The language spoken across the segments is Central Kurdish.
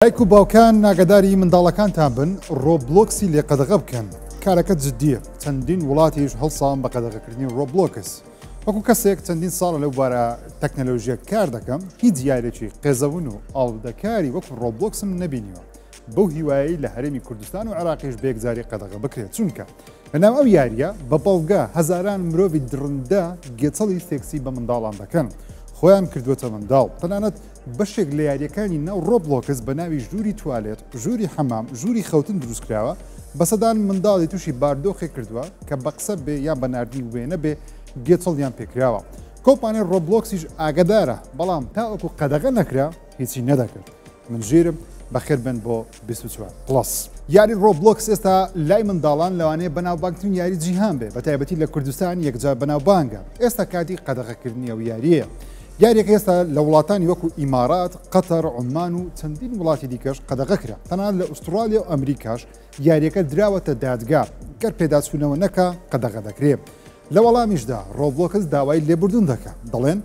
دایک و باوکان ناگەداری منداڵەکانتان بن ڕۆبلۆکسی لێ قەدەغە بکەن. کارەکە جددیە. چەندین وڵاتیش هەڵسان بە قەدەغەکردنی ڕۆبلۆکس. وەکو کەسێک چەندین ساڵە لەو بارە تەکنەلۆژیە کار دەکەم، هیچ یاریێکی قێزەون و ئاڵودەکاری وەکو ڕۆبلۆکسم نەبینیوە. بەو هیوایی لە هەرێمی کوردستان و عێراقیش بێگزاری قەدەغە بکرێت. چونکە لەناو ئەو یاریە بە بەڵگە هەزاران مرۆڤی درڕندە گێچەڵی سێکسی بە منداڵان دەکەن. خۆیان کردووەتە منداڵ. تەنانەت بەشێک لە یاریەکانی ناو ڕۆبلۆکس بە ناوی ژووری توالێت، ژووری حەمام، ژووری خەوتن دروستکراوە بەسەدان منداڵی تووشی باردۆخی کردووە کە بە قسە بێ یان بە ناردی وێنە بێ گێچەڵیان پێکراوە. کۆمپانیای ڕۆبلۆکسیش ئاگدارە، بەڵام تاوەکو قەدەغە نەکرا هیچی نەدەکرد. من ژێرم بەخێر بن بۆ 24+. یاری ڕۆبلۆکس ئێستا لای منداڵان لەوانەیە بەناوبانگترین یاری جیهان بێ، بە تایبەتی لە کوردستان یەکجار بەناوبانگە. ئێستا کاتی قەدەغەکردنی ئەو یاریەیە. یاریەکە ئێستا لە وڵاتانی وەکو ئیمارات، قەتەر، عومان و چەندین وڵاتی دیکەش قەدەغە کرا. تەنانەت لە ئوسترالیا و ئەمریکاش یاریەکە دراوەتە دادگا، گەر پێداچوونەوە نەکا قەدەغە دەکرێت. لە وەڵامیشدا ڕۆبلۆکس داوای لێبوردن دەکات، دەڵێن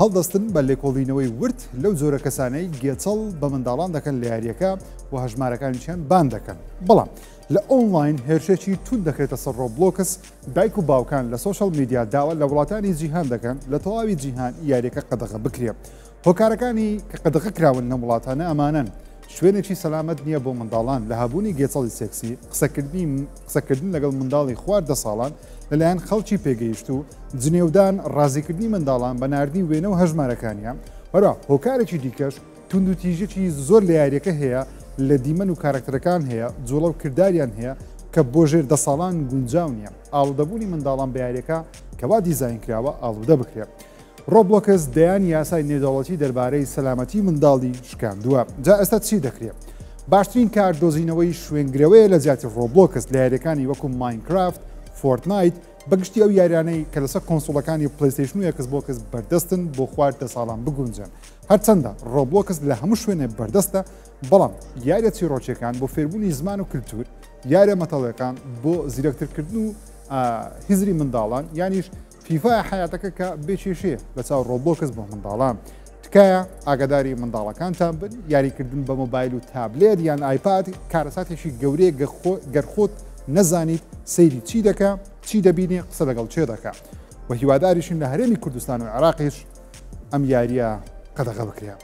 هەڵدەستن بە لێکۆڵینەوەی ورد لەو جۆرە کەسانەی گێچەڵ بە منداڵان دەکەن لە یاریەکە و هەژمارەکانیان بان دەکەن. بەڵام لە ئۆنلاین هێرشێکی تون دەکرێتە سەر ڕۆبلۆکس. دایک و باوکان لە سۆشەڵ میدیا داوا لە وڵاتانی جیهان دەکەن لە تەواوی جیهان یاریەکە قەدەغە بکرێت. هۆکارەکانی کە قەدەغە کراون لە وڵاتانە ئەمانن: شوێنێکی سەلامەت نییە بۆ منداڵان لە هەبوونی گێچەڵی سێکسی، قسەکردن لەگەڵ منداڵی خواردە ساڵان لەلایەن خەڵکی پێگەیشت و جنێودان ڕازیکردنی منداڵان بە ناردی وێنە و هەژمارەکانیان. وەرا هۆکارێکی دیکەش تونند و تیژێکی زۆر لە یاریەکە هەیە، لە دیمەن و کارکتەرەکان هەیە، جوڵە و کردداریان هەیە کە بۆ ژێردە ساڵان گونجاو نییە. ئاڵودەبوونی منداڵان بە یاریەکە کەوا دیزاین کراوە ئاڵودە بکرێت. ڕۆبلۆکس دەیان یاسای نێودەوڵەتی دەربارەی سەلامەتی منداڵی شکاندووە. جا ئێستا چی دەکرێت؟ باشترین کار دۆزینەوەی شوێنگرەوەیە لە جیاتی ڕۆبلۆکس لە یاریەکانی وەکو ماینکرافت، فۆرتنایت، بەگشتی ئەو یاریانەی کە لەسەر کۆنسۆڵەکانی پلەیستیشن و ئەکسبۆکس بەردەستن بۆ خواردە ساڵان بگونجن. هەرچەندە ڕۆبلۆکس لە هەموو شوێنێ بەردەستە، بەڵام یاریە چیرۆکیەکان بۆ فێربوونی زمان و کللتور، یاریە مەتەڵەکان بۆ زیرەکترکردن و هیزری منداڵان، یانیش فیفای حیاتەکە کە بێکێشەیە لە چاو ڕۆبلۆکس بۆ منداڵان. تکایە ئاگاداری منداڵەکانتان بن. یاریکردن بە مۆبایل و تابلێت یان ئایپاد کارەساتێکی گەورەیە گەرخۆت نەزانیت سەیری چی دەکا، چی دەبینێ، قسە لەگەڵ چێ دەکا. و هیواداریشین لە هەرێمی کوردستان و عێراقیش ئەم یاریە قەدەغە بکرێت.